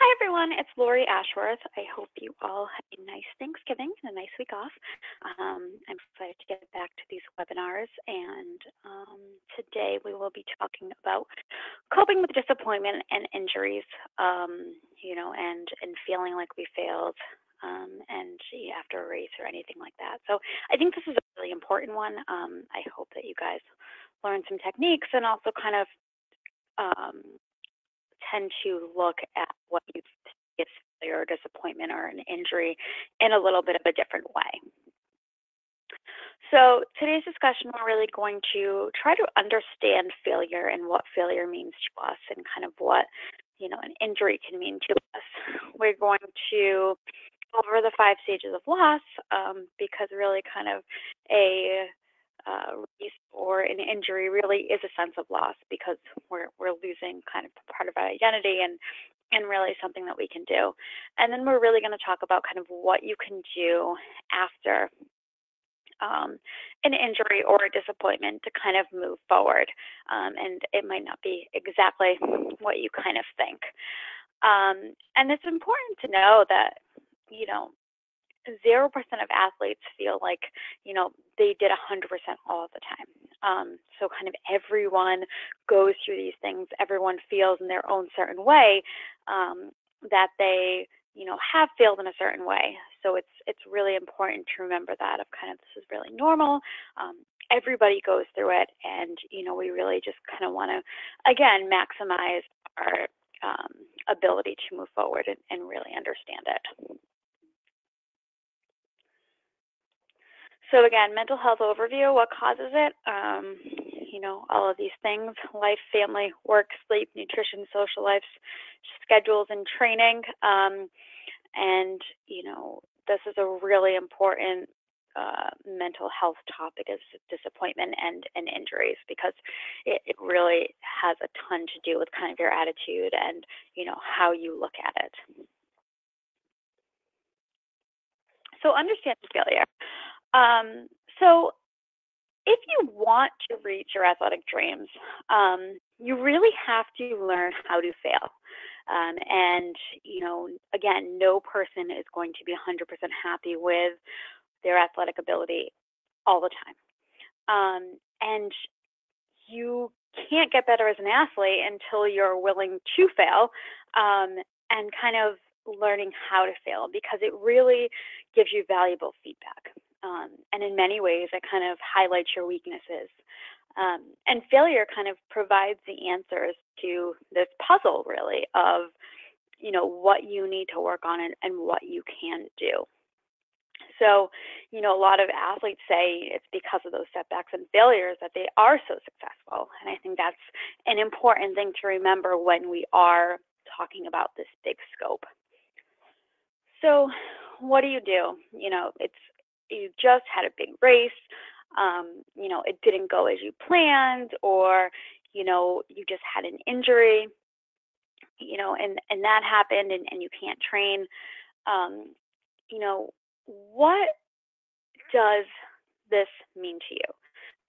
Hi, everyone. It's Lori Ashworth. I hope you all had a nice Thanksgiving and a nice week off. I'm excited to get back to these webinars, and today we will be talking about coping with disappointment and injuries, and feeling like we failed and after a race or anything like that. So I think this is a really important one. I hope that you guys learn some techniques and also kind of tend to look at what you see as failure or disappointment or an injury in a little bit of a different way. So today's discussion, we're really going to try to understand failure and what failure means to us and kind of what, an injury can mean to us. We're going to go over the 5 stages of loss because really kind of a race or an injury really is a sense of loss because we're losing kind of part of our identity and really something that we can do. And then we're really going to talk about kind of what you can do after an injury or a disappointment to kind of move forward. And it might not be exactly what you kind of think. And it's important to know that, 0% of athletes feel like, they did 100% all the time. So kind of everyone goes through these things. Everyone feels in their own certain way that they, have failed in a certain way. So it's really important to remember that of kind of this is really normal. Everybody goes through it, and we really just kind of want to, again, maximize our ability to move forward and really understand it. So again, mental health overview, what causes it? All of these things: life, family, work, sleep, nutrition, social life, schedules, and training. This is a really important mental health topic is disappointment and injuries because it really has a ton to do with kind of your attitude and, how you look at it. So understand failure. So if you want to reach your athletic dreams, you really have to learn how to fail. Again, no person is going to be 100% happy with their athletic ability all the time. And you can't get better as an athlete until you're willing to fail and kind of learning how to fail, because it really gives you valuable feedback. And in many ways, it kind of highlights your weaknesses. And failure kind of provides the answers to this puzzle, really, of, what you need to work on and what you can do. So, a lot of athletes say it's because of those setbacks and failures that they are so successful. And I think that's an important thing to remember when we are talking about this big scope. So what do? You just had a big race, it didn't go as you planned, or, you just had an injury, and that happened and you can't train. What does this mean to you?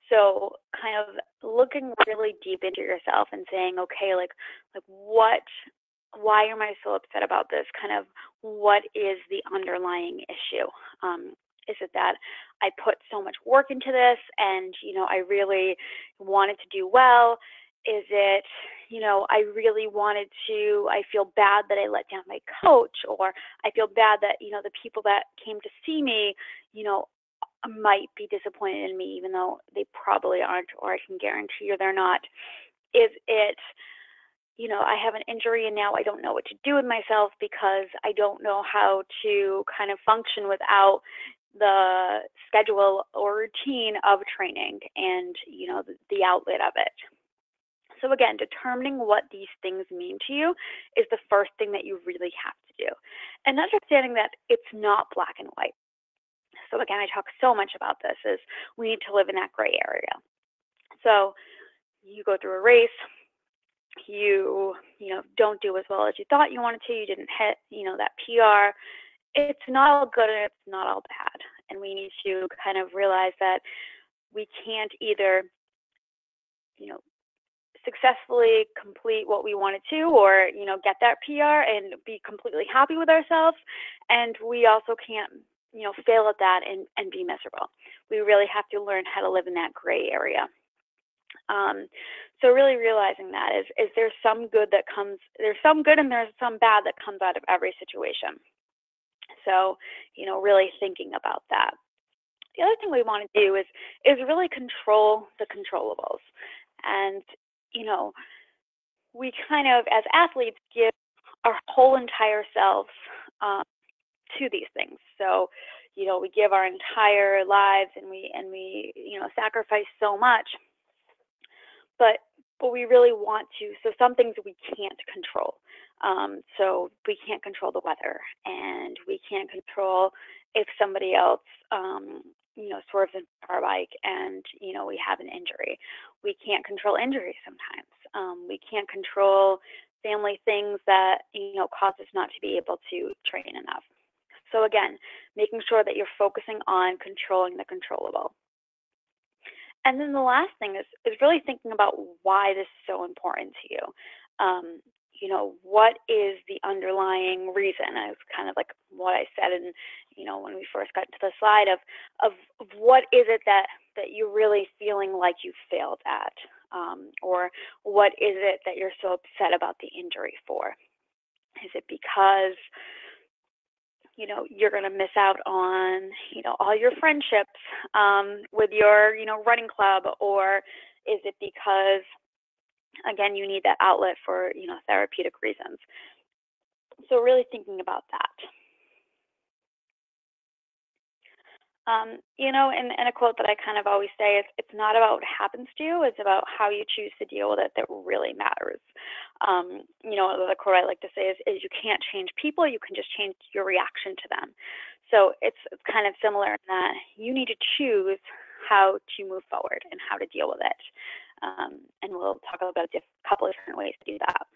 So kind of looking really deep into yourself and saying, okay, why am I so upset about this? Kind of what is the underlying issue? Is it that I put so much work into this and, I really wanted to do well? Is it, I feel bad that I let down my coach, or I feel bad that, the people that came to see me, might be disappointed in me, even though they probably aren't, or I can guarantee you they're not. Is it, I have an injury and now I don't know what to do with myself because I don't know how to kind of function without the schedule or routine of training and, the outlet of it. So again, determining what these things mean to you is the first thing that you really have to do. And understanding that it's not black and white. So again, I talk so much about this, is we need to live in that gray area. So you go through a race, you don't do as well as you thought you wanted to, you didn't hit, that PR. It's not all good and it's not all bad. And we need to kind of realize that we can't either, successfully complete what we wanted to, or, get that PR and be completely happy with ourselves. And we also can't, fail at that and be miserable. We really have to learn how to live in that gray area. So really realizing that is there's some good and there's some bad that comes out of every situation. So, really thinking about that. The other thing we want to do is really control the controllables. And, we kind of, as athletes, give our whole entire selves to these things. So, we give our entire lives and we sacrifice so much. But we really want to. So some things we can't control. So we can't control the weather, and we can't control if somebody else, swerves in our bike and, we have an injury. We can't control injuries sometimes. We can't control family things that, cause us not to be able to train enough. So again, making sure that you're focusing on controlling the controllable. And then the last thing is really thinking about why this is so important to you. What is the underlying reason? It's kind of like what I said in, when we first got to the slide of what is it that you're really feeling like you failed at, or what is it that you're so upset about the injury for? Is it because you're going to miss out on, all your friendships with your, running club? Or is it because, again, you need that outlet for, therapeutic reasons? So really thinking about that. And a quote that I kind of always say is, it's not about what happens to you, it's about how you choose to deal with it that really matters. The quote I like to say is you can't change people, you can just change your reaction to them. So it's kind of similar in that you need to choose how to move forward and how to deal with it. And we'll talk about a couple of different ways to do that.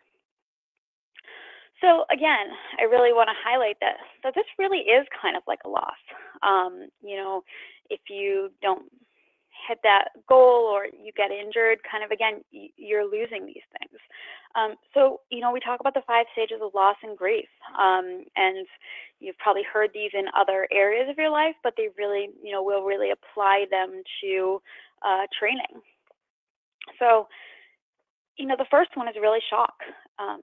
So again, I really want to highlight that this really is kind of like a loss. If you don't hit that goal or you get injured, kind of, again, you're losing these things. So, we talk about the 5 stages of loss and grief. And you've probably heard these in other areas of your life, but they really, will really apply them to training. So, the first one is really shock,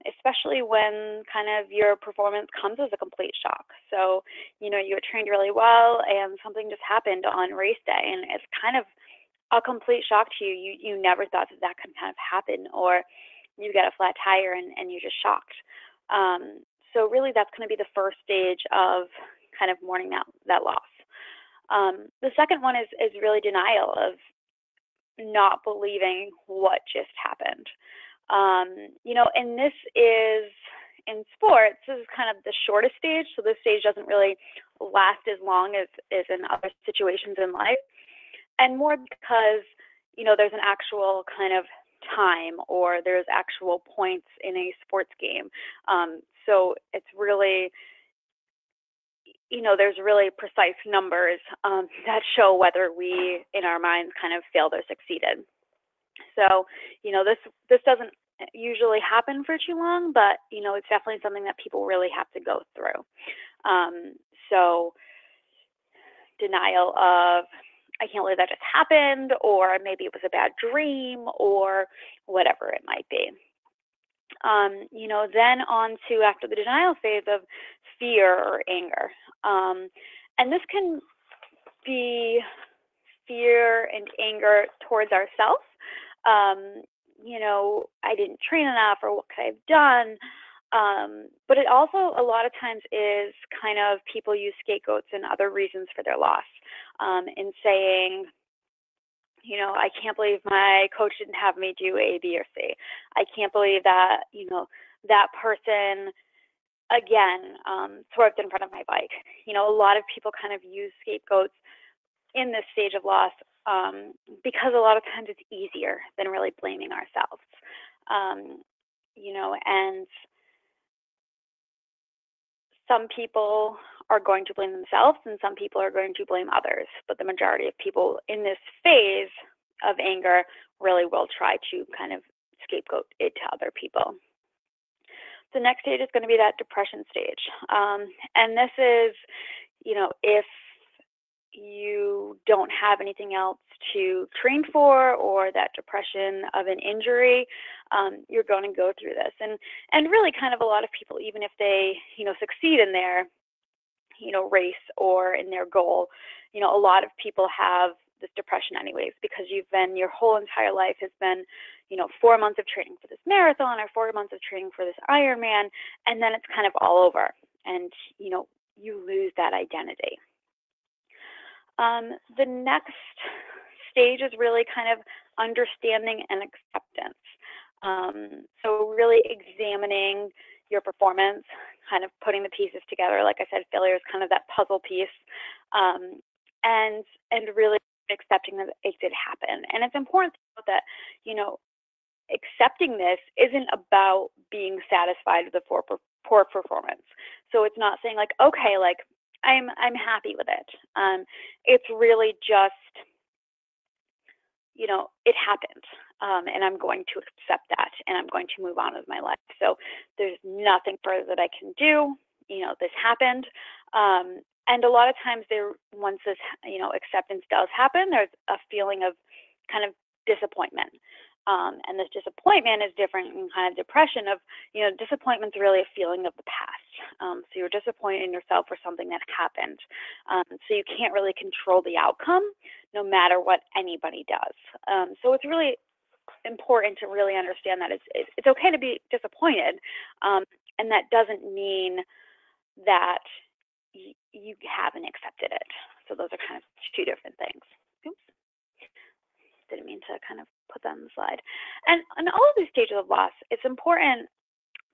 especially when kind of your performance comes as a complete shock. So, you had trained really well and something just happened on race day, and it's kind of a complete shock to you. You never thought that could kind of happen, or you get a flat tire and you're just shocked. So really that's going to be the first stage of kind of mourning that loss. The second one is really denial of not believing what just happened. And this is, in sports, this is kind of the shortest stage, so this stage doesn't really last as long as in other situations in life, and more because, there's an actual kind of time, or there's actual points in a sports game. So it's really, there's really precise numbers that show whether we, in our minds, kind of failed or succeeded. So, this doesn't usually happen for too long, but, it's definitely something that people really have to go through. So denial of, I can't believe that just happened, or maybe it was a bad dream, or whatever it might be. Then on to, after the denial phase, of fear or anger. And this can be fear and anger towards ourselves. I didn't train enough, or what could I have done? But it also a lot of times is kind of people use scapegoats and other reasons for their loss, in saying, I can't believe my coach didn't have me do A, B, or C. I can't believe that, that person, again, swerved in front of my bike. A lot of people kind of use scapegoats in this stage of loss, because a lot of times it's easier than really blaming ourselves. And some people are going to blame themselves and some people are going to blame others. But the majority of people in this phase of anger really will try to kind of scapegoat it to other people. The next stage is going to be that depression stage. And this is, if you don't have anything else to train for, or that depression of an injury, you're going to go through this. And really kind of a lot of people, even if they, succeed in their, race or in their goal, a lot of people have this depression anyways, because your whole entire life has been, 4 months of training for this marathon or 4 months of training for this Ironman, and then it's kind of all over, and, you lose that identity. The next stage is really kind of understanding and acceptance. So really examining your performance, kind of putting the pieces together. Like I said, failure is kind of that puzzle piece, and really accepting that it did happen. And it's important to note that, accepting this isn't about being satisfied with the poor performance. So it's not saying like, okay, like I'm happy with it. It's really just, it happened, and I'm going to accept that, and I'm going to move on with my life. So there's nothing further that I can do. This happened. And a lot of times once this, acceptance does happen, there's a feeling of kind of disappointment. And this disappointment is different than kind of depression of, disappointment's really a feeling of the past. So you're disappointed in yourself for something that happened. So you can't really control the outcome no matter what anybody does. So it's really important to really understand that it's okay to be disappointed. And that doesn't mean that you haven't accepted it. So those are kind of two different things. Oops. Didn't mean to kind of put that on the slide. And in all of these stages of loss, it's important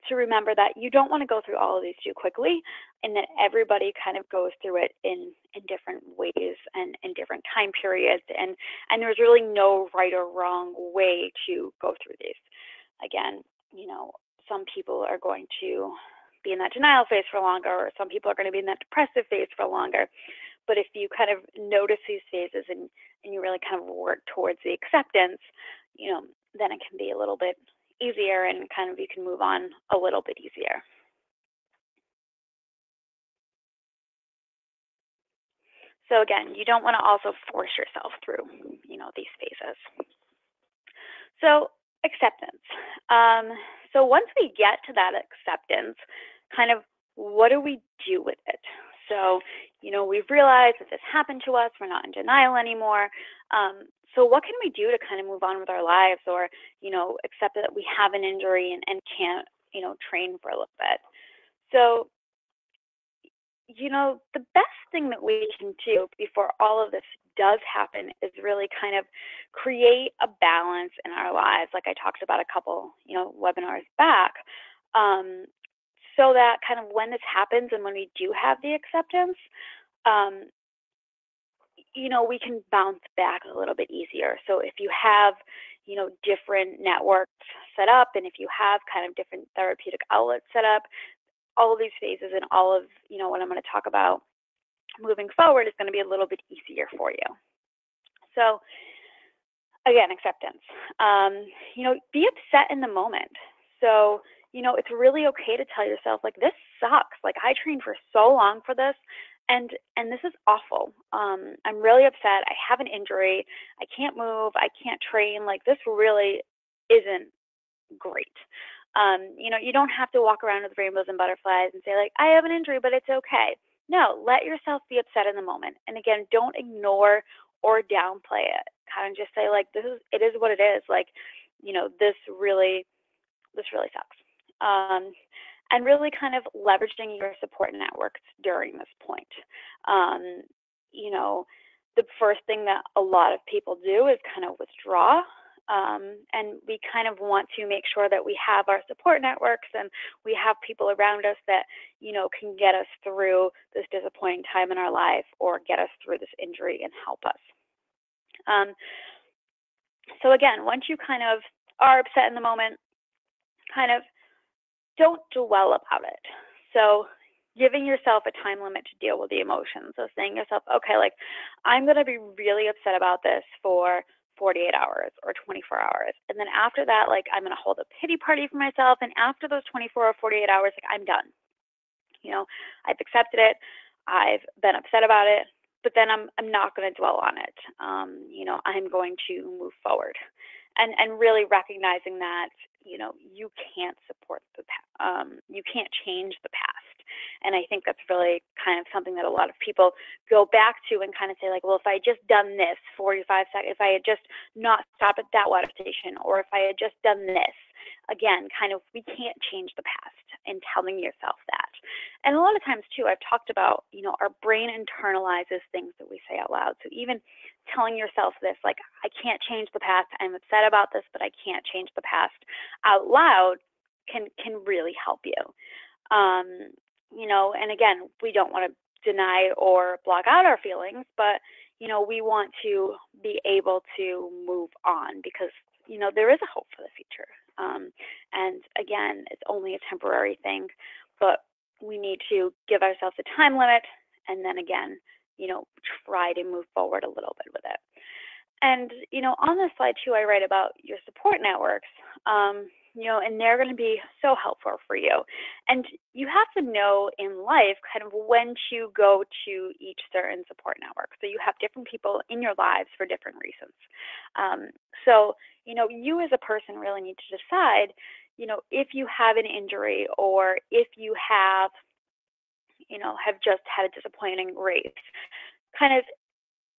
to remember that you don't want to go through all of these too quickly, and that everybody kind of goes through it in different ways and in different time periods. And there's really no right or wrong way to go through these. Again, some people are going to be in that denial phase for longer, or some people are going to be in that depressive phase for longer. But if you kind of notice these phases and you really kind of work towards the acceptance, then it can be a little bit easier, and kind of you can move on a little bit easier. So again, you don't want to also force yourself through, these phases. So acceptance. So once we get to that acceptance, kind of what do we do with it? So, we've realized that this happened to us. We're not in denial anymore. So what can we do to kind of move on with our lives, or, accept that we have an injury and can't, train for a little bit? So, the best thing that we can do before all of this does happen is really kind of create a balance in our lives, like I talked about a couple, webinars back, so that kind of when this happens and when we do have the acceptance, we can bounce back a little bit easier. So if you have, different networks set up, and if you have kind of different therapeutic outlets set up, all of these phases and all of, what I'm going to talk about moving forward is going to be a little bit easier for you. So again, acceptance. Be upset in the moment. So, it's really okay to tell yourself, like, this sucks. Like, I trained for so long for this, and this is awful. I'm really upset. I have an injury. I can't move. I can't train. Like, this really isn't great. You don't have to walk around with rainbows and butterflies and say, like, I have an injury, but it's okay. No, let yourself be upset in the moment. And again, don't ignore or downplay it. Kind of just say, like, it is what it is. Like, this really sucks. And really kind of leveraging your support networks during this point. The first thing that a lot of people do is kind of withdraw. And we kind of want to make sure that we have our support networks and we have people around us that, can get us through this disappointing time in our life, or get us through this injury and help us. So again, once you kind of are upset in the moment, kind of don't dwell about it. So giving yourself a time limit to deal with the emotions. So saying to yourself, okay, like, I'm going to be really upset about this for 48 hours or 24 hours. And then after that, like, I'm going to hold a pity party for myself. And after those 24 or 48 hours, like, I'm done. I've accepted it. I've been upset about it, but then I'm not going to dwell on it. I'm going to move forward, and really recognizing that you can't support you can't change the past. And I think that's really kind of something that a lot of people go back to and kind of say, like, well, if I had just done this 45 seconds, if I had just not stopped at that water station, or if I had just done this, again, kind of, we can't change the past, and telling yourself that. And a lot of times too, I've talked about, our brain internalizes things that we say out loud. So even telling yourself this, like, I can't change the past, I'm upset about this, but I can't change the past, out loud can really help you. And again, we don't want to deny or block out our feelings, but we want to be able to move on, because there is a hope for the future. And again, it's only a temporary thing, but we need to give ourselves a time limit, and then again, try to move forward a little bit with it. And on this slide too, I write about your support networks, and they're going to be so helpful for you. And you have to know in life kind of when to go to each certain support network. So you have different people in your lives for different reasons. So you as a person really need to decide, if you have an injury, or if you have just had a disappointing race, kind of,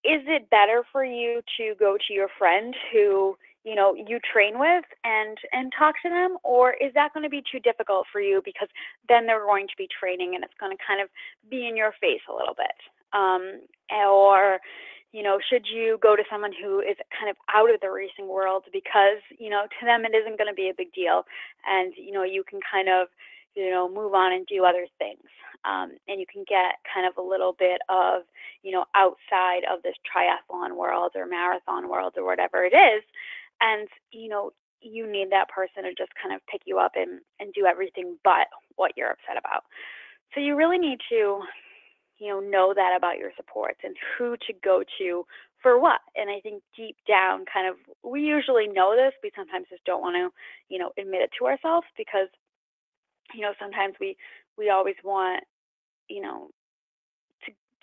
is it better for you to go to your friend who you train with and talk to them, or is that going to be too difficult for you, because then they're going to be training and it's going to kind of be in your face a little bit? Or should you go to someone who is kind of out of the racing world, because to them it isn't going to be a big deal, and you can kind of move on and do other things, and you can get kind of a little bit of outside of this triathlon world or marathon world or whatever it is, and you need that person to just kind of pick you up and do everything but what you're upset about. So you really need to know that about your supports and who to go to for what. And I think deep down, kind of, we usually know this. We sometimes just don't want to admit it to ourselves, because sometimes we always want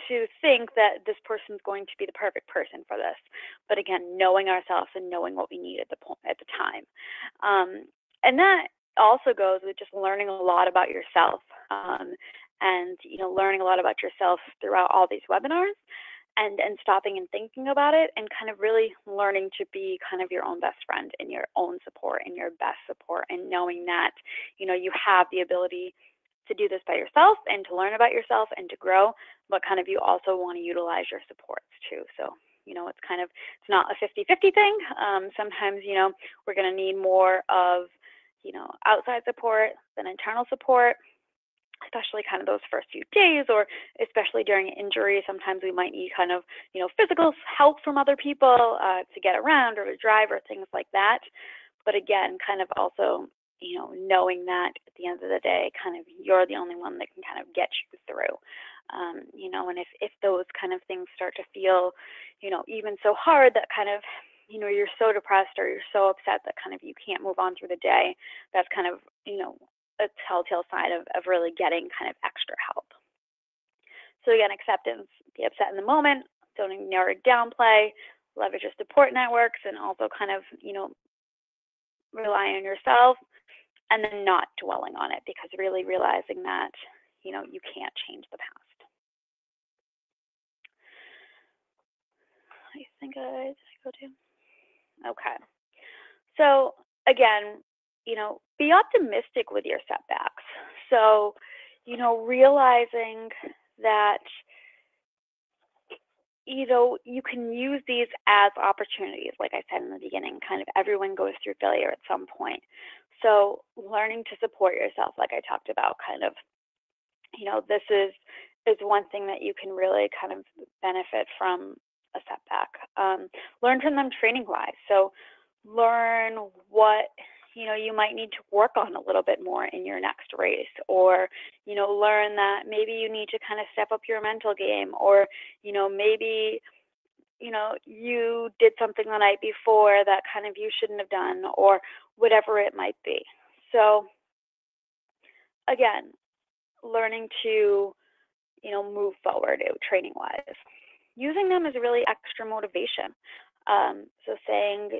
to think that this person's going to be the perfect person for this. But again, knowing ourselves and knowing what we need at the time. And that also goes with just learning a lot about yourself, and learning a lot about yourself throughout all these webinars, and stopping and thinking about it, and kind of really learning to be kind of your own best friend and your own support and your best support, and knowing that you have the ability to do this by yourself and to learn about yourself and to grow, but kind of you also want to utilize your supports too. So it's not a 50-50 thing. Sometimes we're going to need more of outside support than internal support, especially kind of those first few days, or especially during injury. Sometimes we might need kind of physical help from other people to get around or to drive or things like that. But again, kind of also knowing that at the end of the day, kind of you're the only one that can kind of get you through. And if those kind of things start to feel, even so hard that kind of, you're so depressed or you're so upset that kind of you can't move on through the day, that's kind of, a telltale sign of really getting kind of extra help. So again, acceptance, be upset in the moment, don't ignore or downplay, leverage your support networks, and also kind of, rely on yourself, and then not dwelling on it, because really realizing that, you can't change the past. I think did I go to? Okay. So again, be optimistic with your setbacks. So, realizing that, you can use these as opportunities. Like I said in the beginning, kind of everyone goes through failure at some point. So learning to support yourself, like I talked about, kind of, this is one thing that you can really kind of benefit from a setback. Learn from them training-wise. So learn what you might need to work on a little bit more in your next race, or learn that maybe you need to kind of step up your mental game, or maybe you did something the night before that kind of you shouldn't have done, or whatever it might be. So again, learning to, move forward training wise. Using them as really extra motivation. So saying,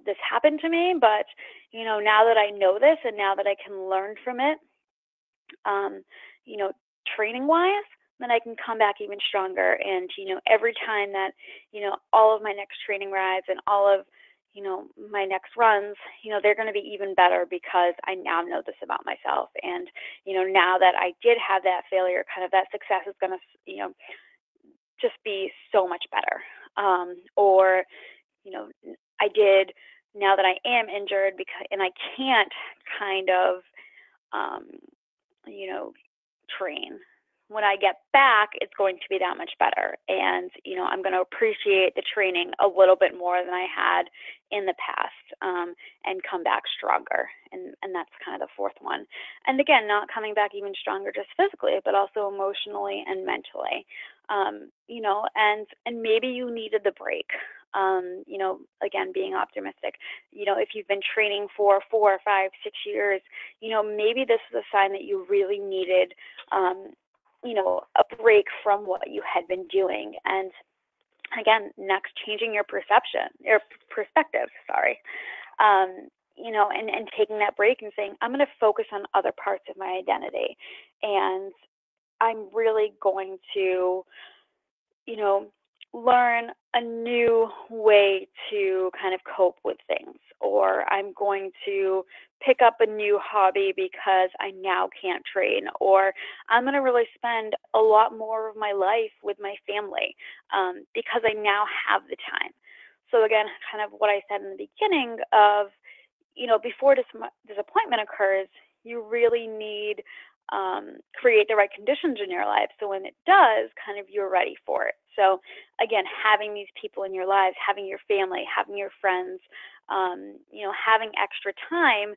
this happened to me, but, now that I know this and now that I can learn from it, you know, training wise, then I can come back even stronger. And, every time that, all of my next training rides and all of, my next runs, they're going to be even better because I now know this about myself. And, now that I did have that failure, kind of that success is going to, just be so much better. Or, I did, now that I am injured and I can't kind of, train. When I get back, it's going to be that much better. And, I'm going to appreciate the training a little bit more than I had in the past, and come back stronger. And that's kind of the fourth one. And again, not coming back even stronger just physically, but also emotionally and mentally. And maybe you needed the break. Again, being optimistic. If you've been training for 4, 5, 6 years, maybe this is a sign that you really needed, a break from what you had been doing. And again, next, changing your perspective, and taking that break and saying, I'm going to focus on other parts of my identity. And I'm really going to, learn a new way to kind of cope with things, or I'm going to pick up a new hobby because I now can't train, or I'm going to really spend a lot more of my life with my family, because I now have the time. So again, kind of what I said in the beginning of, before disappointment occurs, you really need create the right conditions in your life. So when it does, kind of you're ready for it. So again, having these people in your lives, having your family, having your friends, having extra time,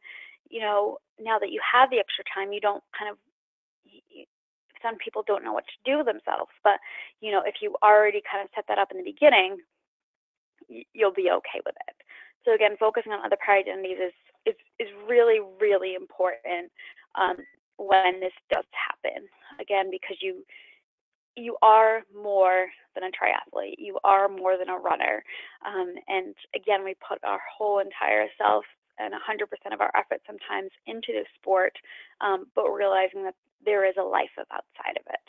now that you have the extra time, you don't kind of, some people don't know what to do with themselves. But, if you already kind of set that up in the beginning, you'll be okay with it. So again, focusing on other prior identities is really, really important when this does happen. Again, because you are more than a triathlete. You are more than a runner. And again, we put our whole entire self and 100% of our effort sometimes into the sport, but realizing that there is a life outside of it.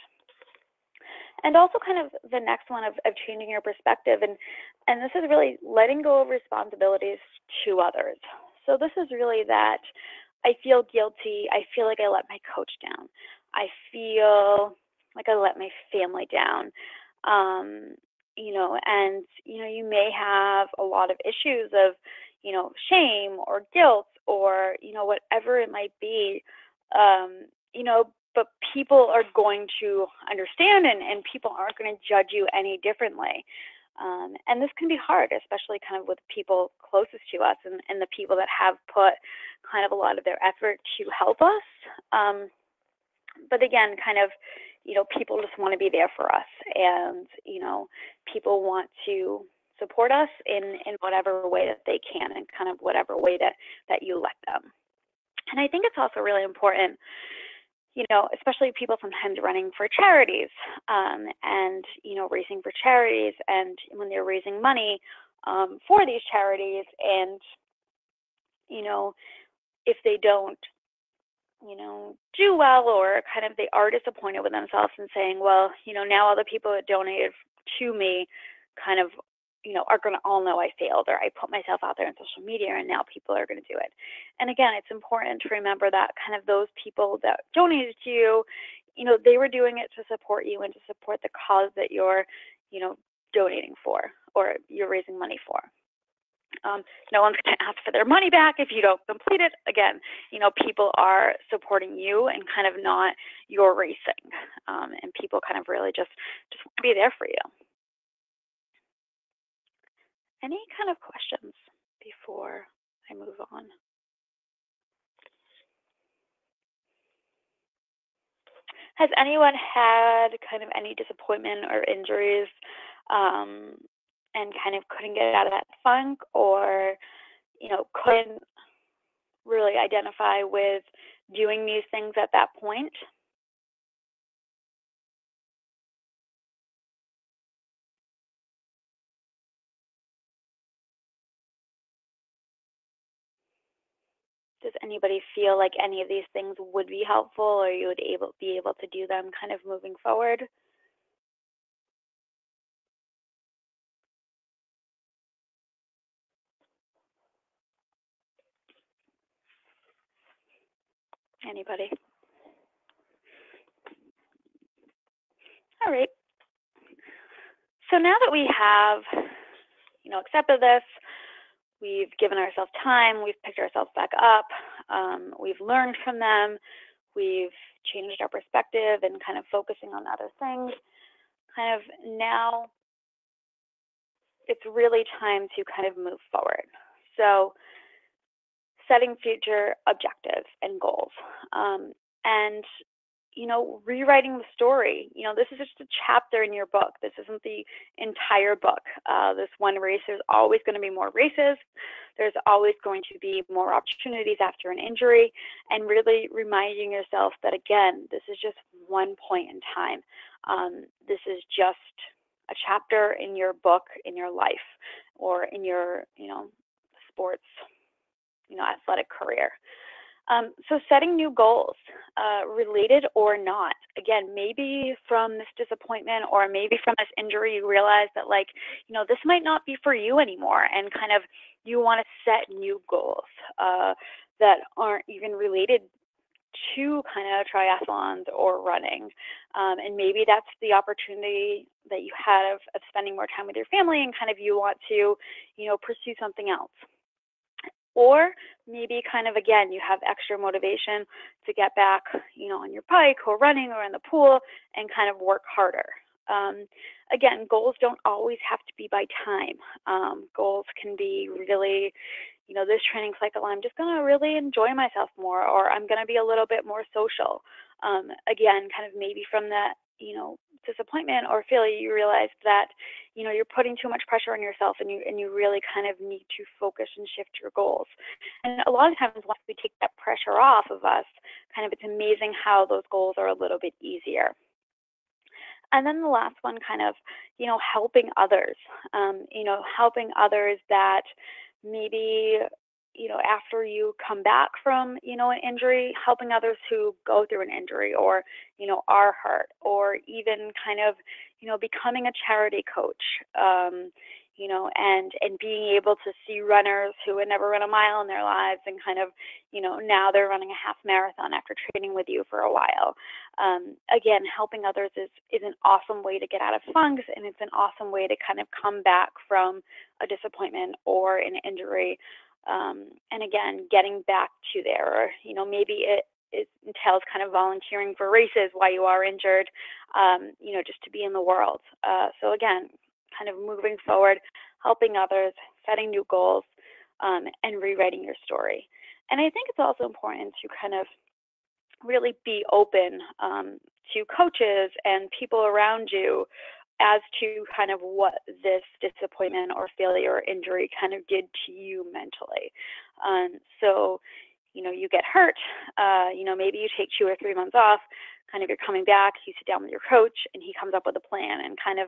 And also kind of the next one of changing your perspective. And this is really letting go of responsibilities to others. So this is really that I feel guilty. I feel like I let my coach down. I feel like I let my family down. And, you may have a lot of issues of, shame or guilt or, whatever it might be, but people are going to understand and people aren't going to judge you any differently. And this can be hard, especially kind of with people closest to us and the people that have put kind of a lot of their effort to help us. But again, kind of, people just want to be there for us, and, people want to support us in whatever way that they can, and kind of whatever way that you let them. And I think it's also really important, especially people sometimes running for charities, and, racing for charities, and when they're raising money for these charities, and, if they don't, do well, or kind of they are disappointed with themselves and saying, well, now all the people that donated to me kind of, are going to all know I failed, or I put myself out there on social media and now people are going to do it. And again, it's important to remember that kind of those people that donated to you, they were doing it to support you and to support the cause that you're, donating for, or you're raising money for. No one's going to ask for their money back if you don't complete it. Again, people are supporting you and kind of not your racing. And people kind of really just want to be there for you. Any kind of questions before I move on? Has anyone had kind of any disappointment or injuries and kind of couldn't get out of that funk, or, couldn't really identify with doing these things at that point? Does anybody feel like any of these things would be helpful, or you would be able to do them kind of moving forward? Anybody? All right. So now that we have, accepted this, we've given ourselves time, we've picked ourselves back up, we've learned from them, we've changed our perspective and kind of focusing on other things. Kind of now it's really time to kind of move forward. So setting future objectives and goals. And rewriting the story. This is just a chapter in your book. This isn't the entire book. This one race, there's always going to be more races. There's always going to be more opportunities after an injury, and really reminding yourself that, again, this is just one point in time. This is just a chapter in your book, in your life, or in your, sports, athletic career. So setting new goals, related or not. Again, maybe from this disappointment or maybe from this injury, you realize that, this might not be for you anymore, and kind of you want to set new goals that aren't even related to kind of triathlons or running. And maybe that's the opportunity that you have of spending more time with your family, and kind of you want to, pursue something else. Or maybe kind of, again, you have extra motivation to get back, on your bike or running or in the pool and kind of work harder. Again, goals don't always have to be by time. Goals can be really, this training cycle, I'm just going to really enjoy myself more, or I'm going to be a little bit more social. Again, kind of maybe from that, disappointment or failure, you realize that, you're putting too much pressure on yourself, and you really kind of need to focus and shift your goals. And a lot of times, once we take that pressure off of us, kind of, it's amazing how those goals are a little bit easier. And then the last one, kind of, helping others, helping others that maybe, after you come back from, an injury, helping others who go through an injury, or, are hurt, or even kind of, becoming a charity coach, and being able to see runners who had never run a mile in their lives, and kind of, now they're running a half marathon after training with you for a while. Again, helping others is an awesome way to get out of funks, and it's an awesome way to kind of come back from a disappointment or an injury. And again, getting back to there, or, maybe it entails kind of volunteering for races while you are injured, just to be in the world. So again, kind of moving forward, helping others, setting new goals, and rewriting your story. And I think it's also important to kind of really be open to coaches and people around you as to kind of what this disappointment or failure or injury kind of did to you mentally. So, you get hurt, maybe you take 2 or 3 months off, kind of you're coming back, you sit down with your coach, and he comes up with a plan, and kind of,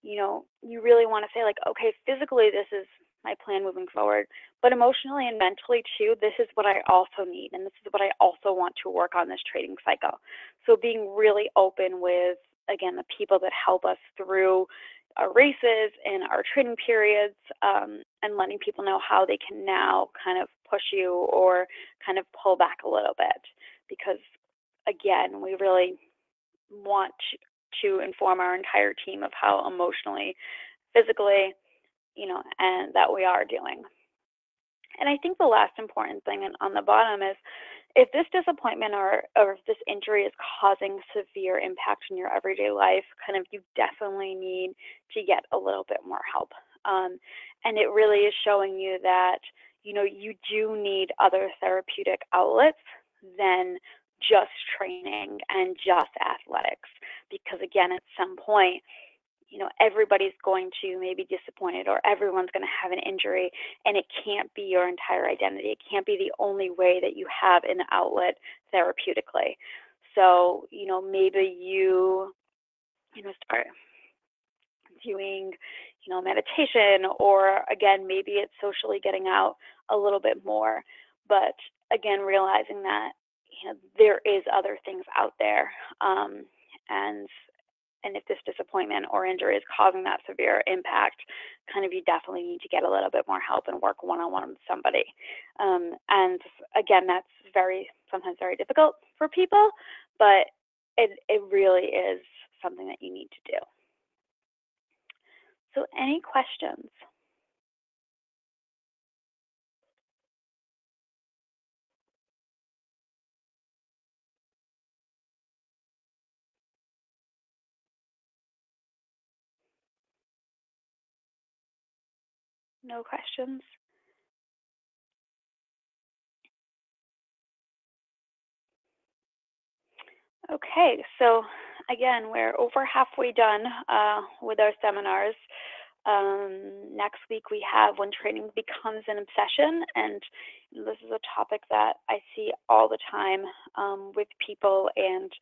you really want to say, okay, physically this is my plan moving forward, but emotionally and mentally too, this is what I also need, and this is what I also want to work on this training cycle. So being really open with, again, the people that help us through our races and our training periods, and letting people know how they can now kind of push you or kind of pull back a little bit, because again, we really want to inform our entire team of how emotionally, physically, and that we are doing. And I think the last important thing on the bottom is, if this disappointment or if this injury is causing severe impact in your everyday life, kind of, you definitely need to get a little bit more help. And it really is showing you that, you do need other therapeutic outlets than just training and just athletics. Because again, at some point, everybody's going to maybe be disappointed, or everyone's going to have an injury, and it can't be your entire identity. It can't be the only way that you have an outlet therapeutically. So, maybe you start doing, meditation, or again, maybe it's socially getting out a little bit more. But again, realizing that, there is other things out there. And if this disappointment or injury is causing that severe impact, you definitely need to get a little bit more help and work one-on-one with somebody. And again, that's sometimes very difficult for people, but it really is something that you need to do. So any questions? No questions? Okay, so again, we're over halfway done with our seminars. Next week we have When Training Becomes an Obsession, and this is a topic that I see all the time with people, and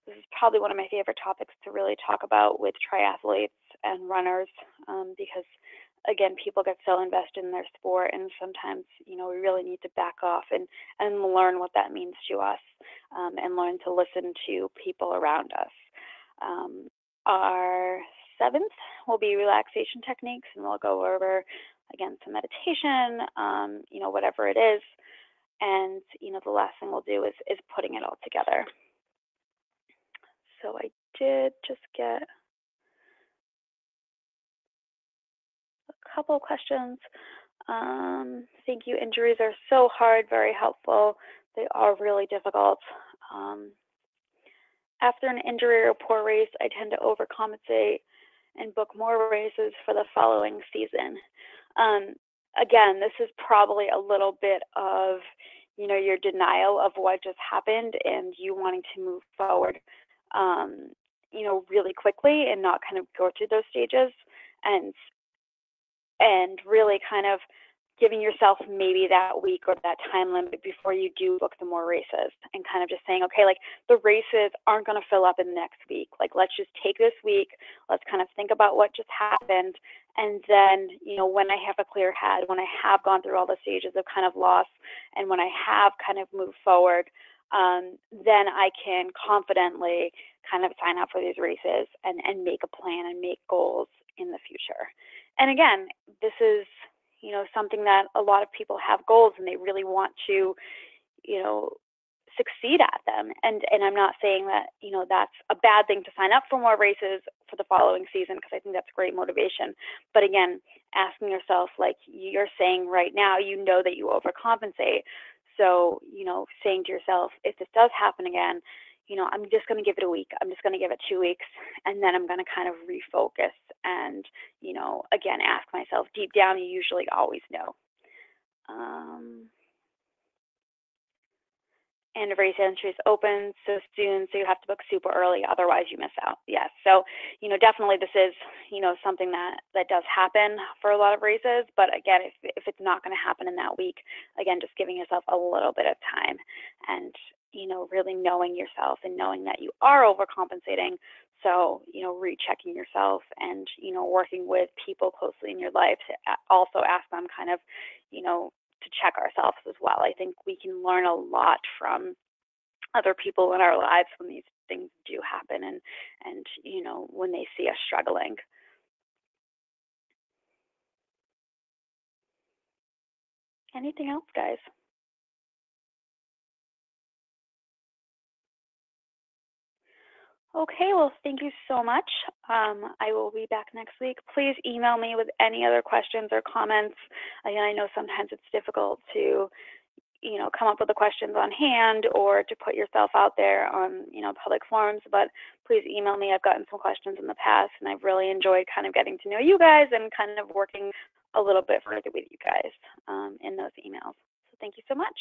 this is probably one of my favorite topics to really talk about with triathletes and runners, because again, people get so invested in their sport, and sometimes, we really need to back off and learn what that means to us, and learn to listen to people around us. Our 7th will be relaxation techniques, and we'll go over, again, some meditation, whatever it is. And, the last thing we'll do is putting it all together. So I did just get a couple questions. Thank you. Injuries are so hard, very helpful. They are really difficult. After an injury or poor race, I tend to overcompensate and book more races for the following season. Again, this is probably a little bit of, your denial of what just happened and you wanting to move forward, really quickly and not kind of go through those stages, and really kind of giving yourself maybe that week or that time limit before you do book the more races, and kind of just saying, okay, the races aren't going to fill up in the next week. Let's just take this week. Let's kind of think about what just happened. And then, when I have a clear head, when I have gone through all the stages of kind of loss, and when I have kind of moved forward, then I can confidently kind of sign up for these races and make a plan and make goals in the future. And again, this is, something that a lot of people have goals and they really want to, succeed at them. And I'm not saying that, that's a bad thing to sign up for more races for the following season, because I think that's great motivation. But again, asking yourself, like you're saying right now, that you overcompensate. So, saying to yourself, if this does happen again, I'm just going to give it a week. I'm just going to give it 2 weeks, and then I'm going to kind of refocus and, again, ask myself deep down, you usually always know. And race entries open so soon, so you have to book super early, otherwise you miss out. Yes, so, definitely this is, something that does happen for a lot of races, but again, if it's not going to happen in that week, again, just giving yourself a little bit of time and, really knowing yourself and knowing that you are overcompensating. So, rechecking yourself and, working with people closely in your life to also ask them kind of, to check ourselves as well. I think we can learn a lot from other people in our lives when these things do happen, and when they see us struggling. Anything else, guys? Okay, well, thank you so much. I will be back next week. Please email me with any other questions or comments. Again, I know sometimes it's difficult to, come up with the questions on hand or to put yourself out there on, public forums, but please email me. I've gotten some questions in the past, and I've really enjoyed kind of getting to know you guys and kind of working a little bit further with you guys in those emails. So thank you so much.